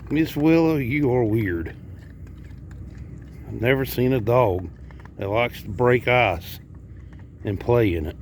Miss Willow, you are weird. I've never seen a dog that likes to break ice and play in it.